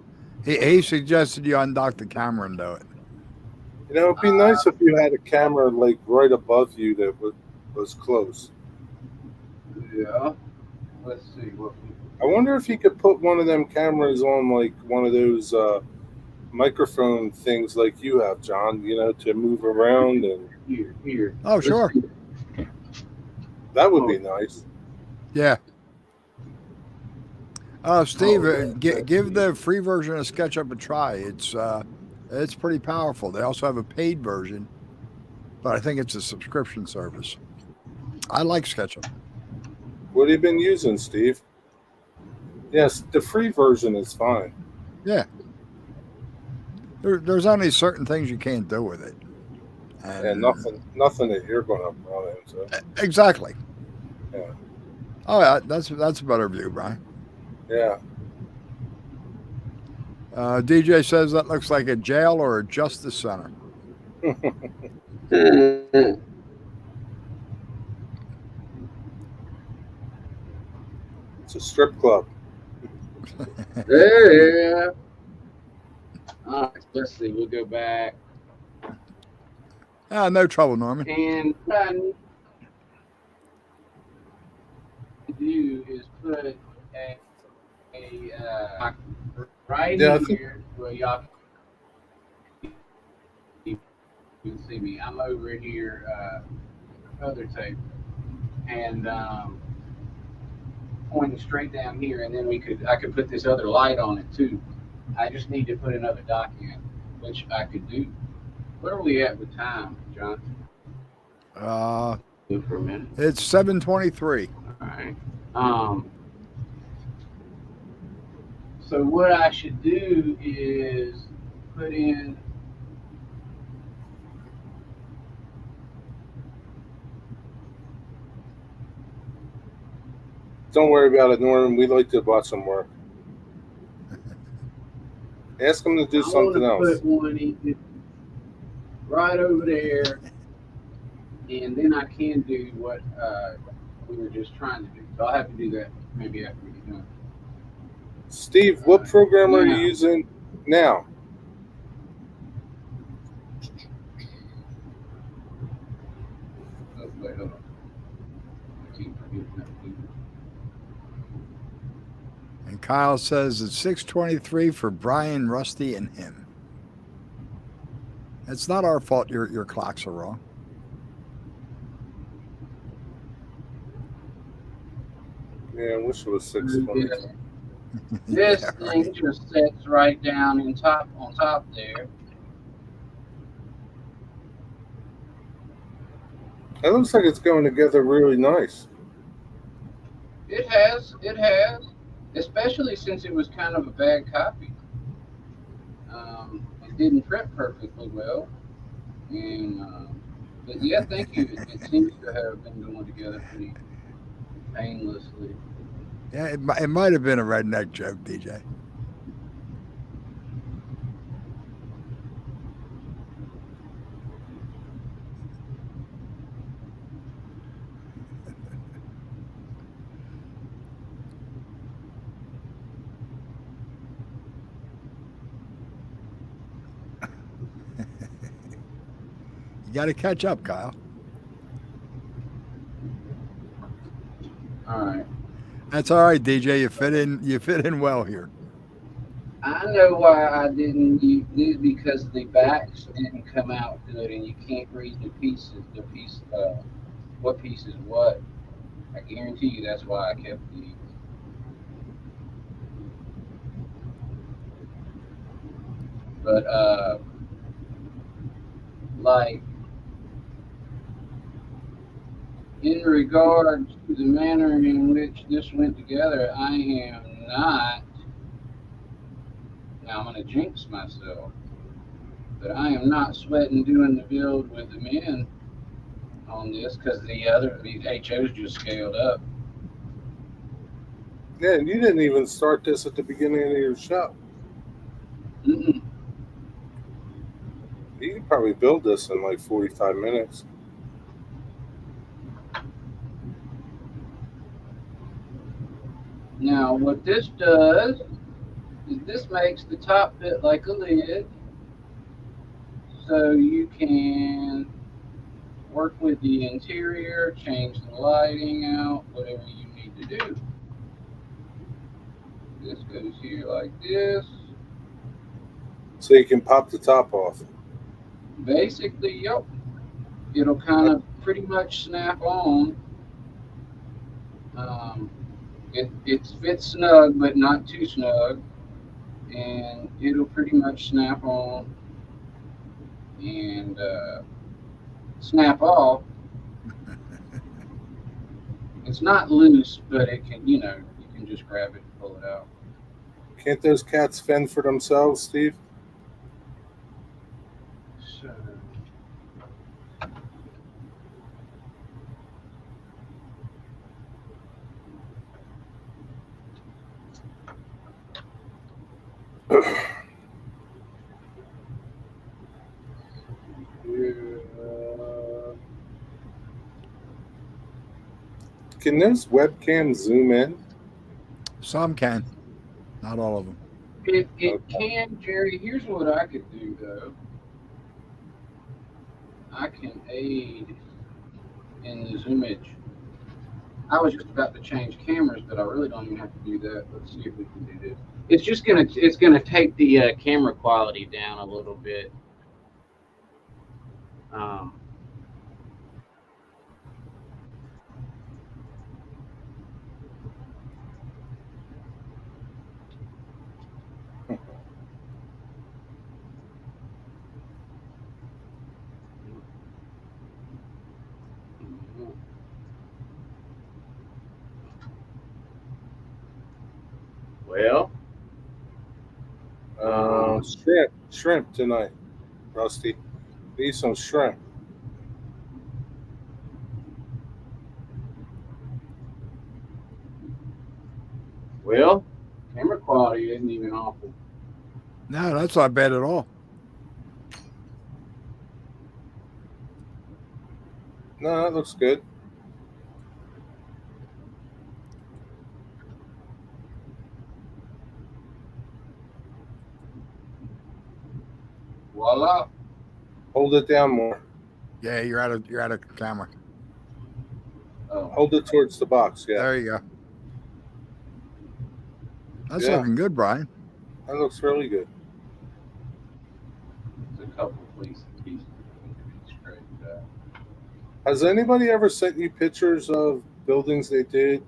He suggested you undock the camera and do it. It'd be nice if you had a camera like right above you that was close. Yeah. Let's see what. I wonder if you could put one of them cameras on like one of those microphone things like you have, John, to move around and Here. Oh, sure. that would be nice. Yeah. Steve, give the free version of SketchUp a try. It's pretty powerful. They also have a paid version, but I think it's a subscription service. I like SketchUp. What have you been using, Steve? Yes, the free version is fine. Yeah. There's only certain things you can't do with it. And nothing that you're going to run into. Exactly. Yeah. Oh, yeah, that's a better view, Brian. Yeah. DJ says that looks like a jail or a justice center. It's a strip club. Yeah. All right, let's see. We'll go back. No trouble, Norman. And what I need to do is put a right here where y'all can see me. I'm over here, other table, and pointing straight down here, and then I could put this other light on it too. I just need to put another dock in, which I could do. Where are we at with time, John? Good for a minute. It's 7:23. All right. So what I should do is put in. Don't worry about it, Norman. We like to watch them work. Ask them to do something else. Put one in right over there, and then I can do what we were just trying to do. So I'll have to do that maybe after we get done. Steve, what program are you using now? Oh, wait, hold on. I keep forgetting that. And Kyle says it's 6:23 for Brian, Rusty, and him. It's not our fault your clocks are wrong. Yeah, I wish it was 6:20. This thing just sets right down on top there. It looks like it's going together really nice. It has, especially since it was kind of a bad copy. And didn't print perfectly well. And but yeah, thank you. It seems to have been going together pretty painlessly. Yeah, it might have been a redneck joke, DJ. You got to catch up, Kyle. All right. That's all right, DJ. You fit in. You fit in well here. I know why I didn't use this because the backs didn't come out good, and you can't read the pieces. The piece, what piece is what. I guarantee you that's why I kept these. But like in regards to the manner in which this went together, I am not. Now I'm going to jinx myself, but I am not sweating doing the build with the men on this because these HOs just scaled up. Yeah, and you didn't even start this at the beginning of your show. Mm-mm. You could probably build this in like 45 minutes. Now what this does is this makes the top bit like a lid, so you can work with the interior, change the lighting out, whatever you need to do. This goes here like this. So you can pop the top off. Basically, yep. It'll kind of pretty much snap on. It fits snug, but not too snug. And it'll pretty much snap on and snap off. It's not loose, but it can, you can just grab it and pull it out. Can't those cats fend for themselves, Steve? So, Can this webcam zoom in? Some can, not all of them. it can, Jerry. Here's what I could do, though. I can aid in the zoomage. I was just about to change cameras, but I really don't even have to do that. Let's see if we can do this. It's gonna take the camera quality down a little bit. Well, Shrimp tonight, Rusty. Need some shrimp. camera quality isn't even awful. No, that's not bad at all. No, that looks good. Voila. Hold it down more. Yeah, you're out of camera. Oh, Hold it towards the box. Yeah, There you go. That's Yeah. looking good, Brian. that looks really good. there's a couple pieces that need to be straightened out. Has anybody ever sent you pictures of buildings they did?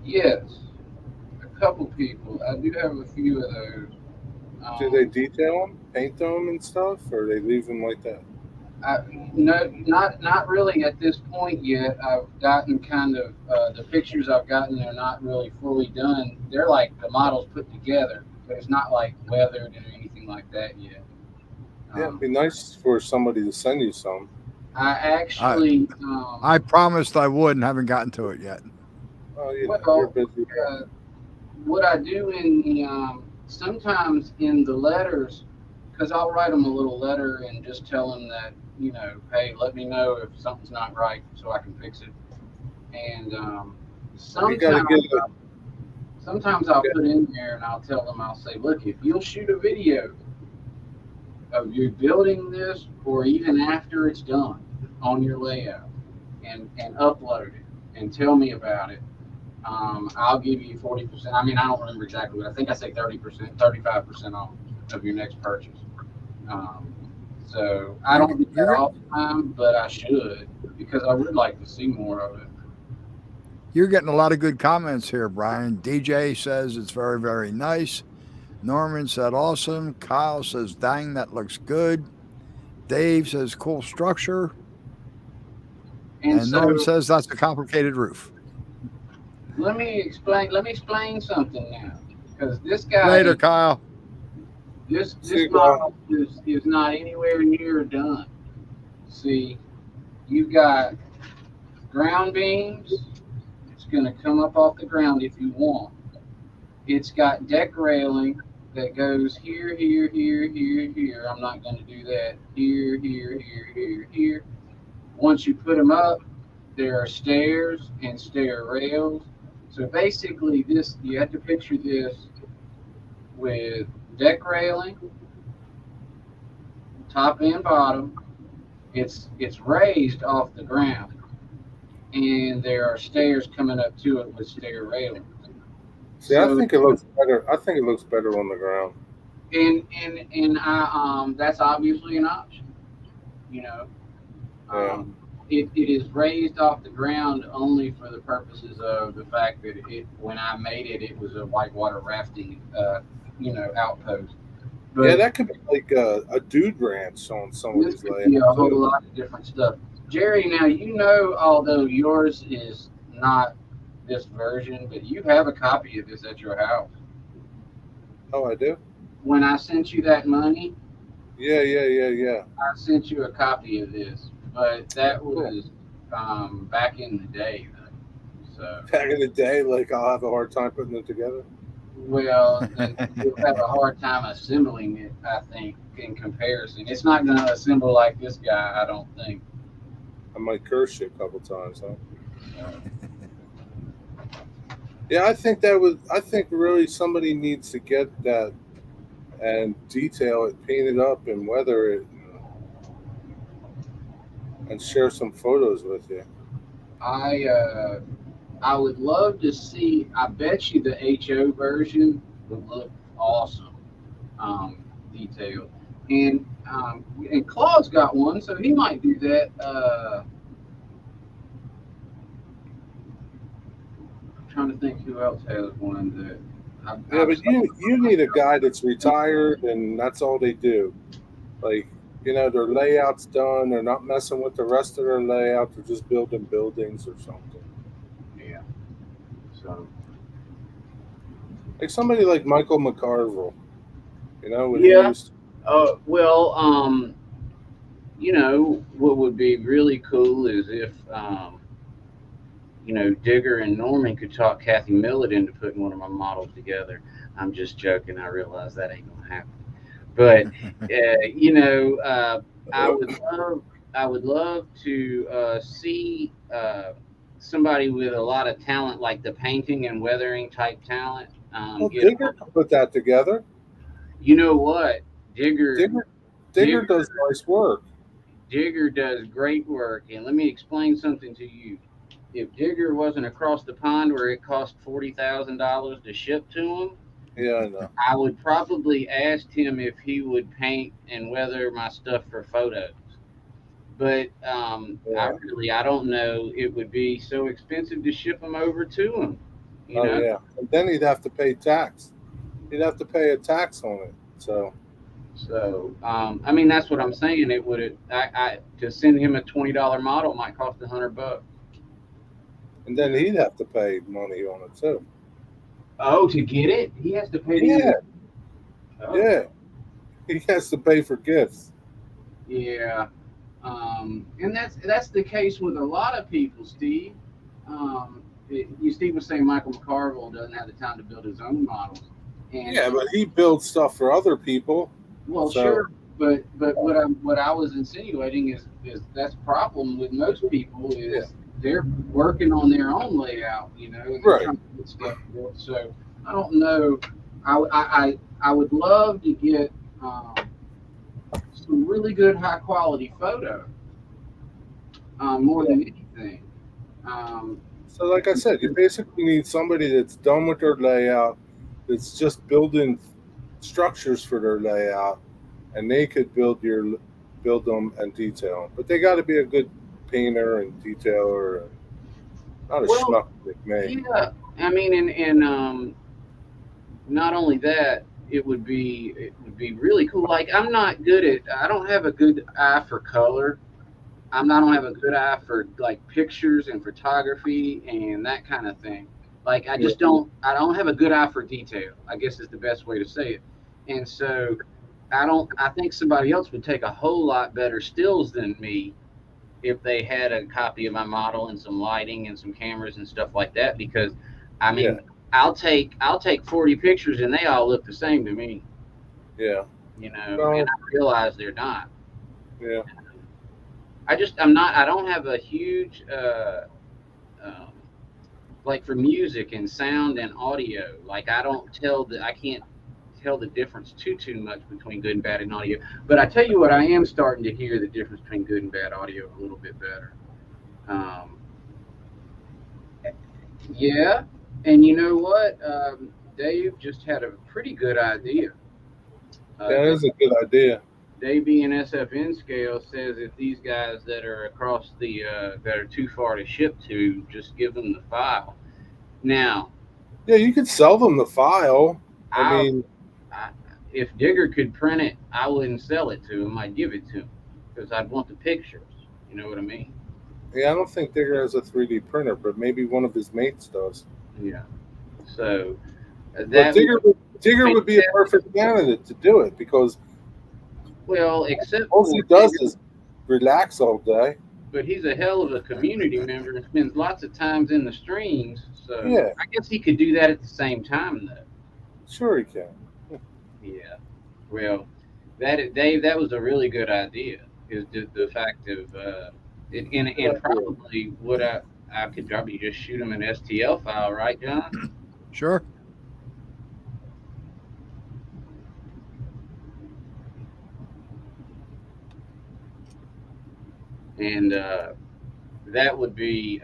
Yes, a couple people. I do have a few of those. Do they detail them, paint them, and stuff, or they leave them like that? No, not really at this point yet. I've gotten kind of the pictures I've gotten. They're not really fully done. They're like the models put together, but it's not like weathered or anything like that yet. Yeah, it'd be nice for somebody to send you some. I actually, I promised I would and haven't gotten to it yet. Oh, you know, well, you're busy. what I do in the sometimes in the letters, because I'll write them a little letter and just tell them that, hey, let me know if something's not right so I can fix it. And You got to get it. sometimes I'll put in there and I'll tell them, I'll say, look, if you'll shoot a video of you building this or even after it's done on your layout and upload it and tell me about it, I'll give you 40%. I mean, I don't remember exactly, but I think I say 30%, 35% off of your next purchase. So I don't do that all the time, but I should, because I would like to see more of it. You're getting a lot of good comments here, Brian. DJ says it's very, very nice. Norman said awesome. Kyle says, dang, that looks good. Dave says cool structure. And so, Norm says that's a complicated roof. let me explain something now, because this guy Later, Kyle. This model is not anywhere near done. See, you've got ground beams. It's going to come up off the ground if you want. It's got deck railing that goes here, here, here, here, here. I'm not going to do that. Here, here, here, here, here. Once you put them up, there are stairs and stair rails. So basically, this, you have to picture this with deck railing, top and bottom. It's raised off the ground, and there are stairs coming up to it with stair railing. See, I think it looks better. I think it looks better on the ground. And I that's obviously an option. You know, it is raised off the ground only for the purposes of the fact that when I made it, it was a whitewater rafting outpost. But yeah, that could be like a dude ranch on some of this these could layouts. be a whole lot of different stuff. Jerry, now although yours is not this version, but you have a copy of this at your house. Oh, I do? When I sent you that money, Yeah. I sent you a copy of this, but that was back in the day, though. So Back in the day, like I'll have a hard time putting it together. well, you'll have a hard time assembling it, I think, in comparison. It's not going to assemble like this guy, I don't think. I might curse you a couple times, huh? Yeah, I think really somebody needs to get that and detail it, paint it up, and weather it, and share some photos with you. I would love to see. I bet you the HO version would look awesome, detailed. And Claude's got one, so he might do that. I'm trying to think who else has one that. But you need a guy that's retired and that's all they do. Like, their layout's done. They're not messing with the rest of their layout. They're just building buildings or something. Yeah. So. Like somebody like Michael McCarville. Yeah. What would be really cool is if, Digger and Norman could talk Kathy Millett into putting one of my models together. I'm just joking. I realize that ain't gonna happen. But I would love to see somebody with a lot of talent, like the painting and weathering type talent. Digger can put that together. You know what? Digger does nice work. Digger does great work, and let me explain something to you. If Digger wasn't across the pond where it cost $40,000 to ship to him, yeah, I know. I would probably ask him if he would paint and weather my stuff for photos. But I don't know. It would be so expensive to ship them over to him. Yeah, and then he'd have to pay tax. He'd have to pay a tax on it. So So, I mean, that's what I'm saying. It would, to send him a $20 model might cost $100. And then he'd have to pay money on it too. Oh, to get it, he has to pay to Yeah, use. Oh, yeah. He has to pay for gifts. yeah. And that's the case with a lot of people, Steve. Steve was saying Michael McCarville doesn't have the time to build his own models, and Yeah, but he builds stuff for other people. well, So sure, but what I was insinuating is that's problem with most people yeah, is they're working on their own layout, and they're right. trying to get stuff built. So I don't know. I would love to get some really good high quality photo more than anything. Um, So like I said, you basically need somebody that's done with their layout, that's just building structures for their layout, and they could build them and detail them. But they got to be a good painter and detailer, and not a well, schmuck like me. yeah, I mean, and not only that, it would be really cool. Like I don't have a good eye for color. I don't have a good eye for like pictures and photography and that kind of thing. Like Yeah, I don't have a good eye for detail, I guess is the best way to say it. And so I think somebody else would take a whole lot better stills than me if they had a copy of my model and some lighting and some cameras and stuff like that, because I yeah, mean, I'll take 40 pictures and they all look the same to me, yeah. and Well, I realize they're not. yeah, I don't have a huge um, like for music and sound and audio. Like I can't tell the difference too much between good and bad in audio. But I tell you what, I am starting to hear the difference between good and bad audio a little bit better. Um, yeah, and you know what? Dave just had a pretty good idea. Uh, that is a good idea. Dave being SFN scale says if these guys that are across that are too far to ship to, just give them the file. Now, Yeah, you could sell them the file. I I, mean, I if Digger could print it, I wouldn't sell it to him. I'd give it to him because I'd want the pictures. You know what I mean? yeah, I don't think Digger has a 3D printer, but maybe one of his mates does. Yeah. So But that would Digger make would be a perfect candidate to do it because well, except all for he does Digger, is relax all day. but he's a hell of a community member and spends lots of times in the streams. So Yeah, I guess he could do that at the same time, though. sure he can. Yeah. Well, Dave, that was a really good idea. Is the fact of and probably would I could probably just shoot him an STL file, right, John? Sure. And that would be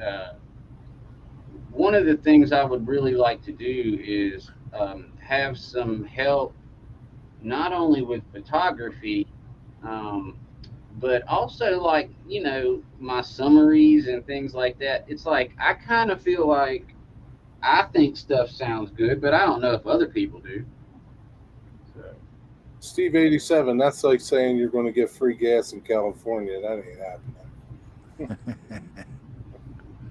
one of the things I would really like to do is have some help not only with photography, um, but also like my summaries and things like that. It's like I kind of feel like I think stuff sounds good, but I don't know if other people do. So, Steve 87, that's like saying you're going to get free gas in California. That ain't happening.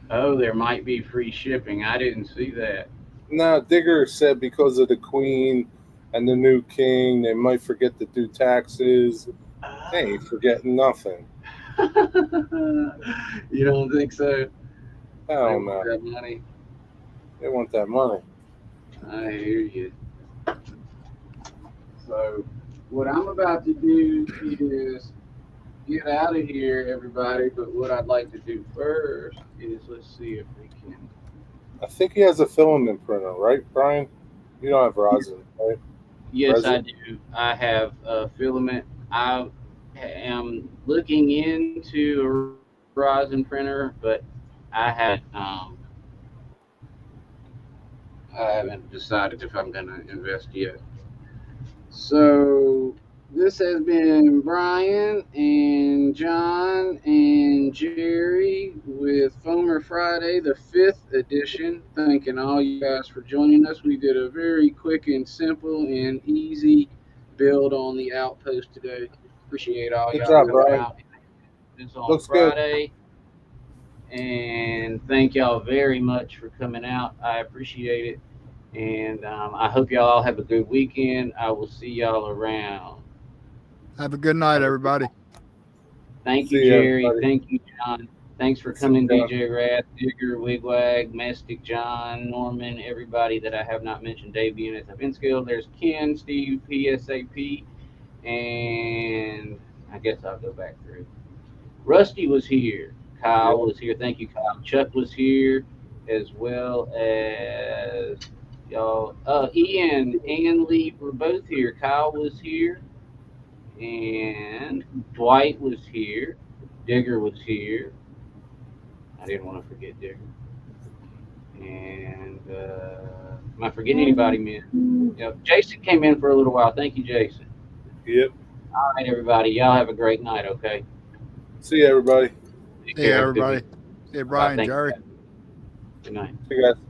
oh, there might be free shipping. I didn't see that. Now, Digger said because of the Queen and the new King, they might forget to do taxes. They ain't forgetting nothing. You don't think so? I They don't want know. that money. They want that money. I hear you. So, what I'm about to do is get out of here, everybody. But what I'd like to do first is let's see if we can. I think he has a filament printer, right, Brian? You don't have Verizon, right? Yes, I Resin? do. I have a filament. I am looking into a Horizon printer, but I haven't. I haven't decided if I'm going to invest yet. So this has been Brian and John and Jerry with Foamer Friday, the 5th edition. Thanking all you guys for joining us. We did a very quick and simple and easy build on the outpost today. Appreciate all Good y'all job, coming Brian. out. This on Looks good. Friday. And thank y'all very much for coming out. I appreciate it. And I hope y'all all have a good weekend. I will see y'all around. Have a good night, everybody. Thank you, See ya, Jerry. everybody. Thank you, John. Thanks for See coming, ya. DJ Rat, Digger, Wigwag, Mystic, John, Norman, everybody that I have not mentioned. Dave being at the Vinskill. There's Ken, Steve, PSAP, and I guess I'll go back through. Rusty was here. Kyle was here. Thank you, Kyle. Chuck was here, as well as y'all. Ian and Lee were both here. Kyle was here, and Dwight was here. Digger was here. I didn't want to forget Digger. And am I forgetting anybody, man? Yep. Jason came in for a little while. Thank you, Jason. Yep. All right, everybody. Y'all have a great night, okay? See ya, everybody. Take Hey, care. Have a good everybody. week. Hey, Bye. Brian, Thank you, Jerry. guys. Good night. See you guys.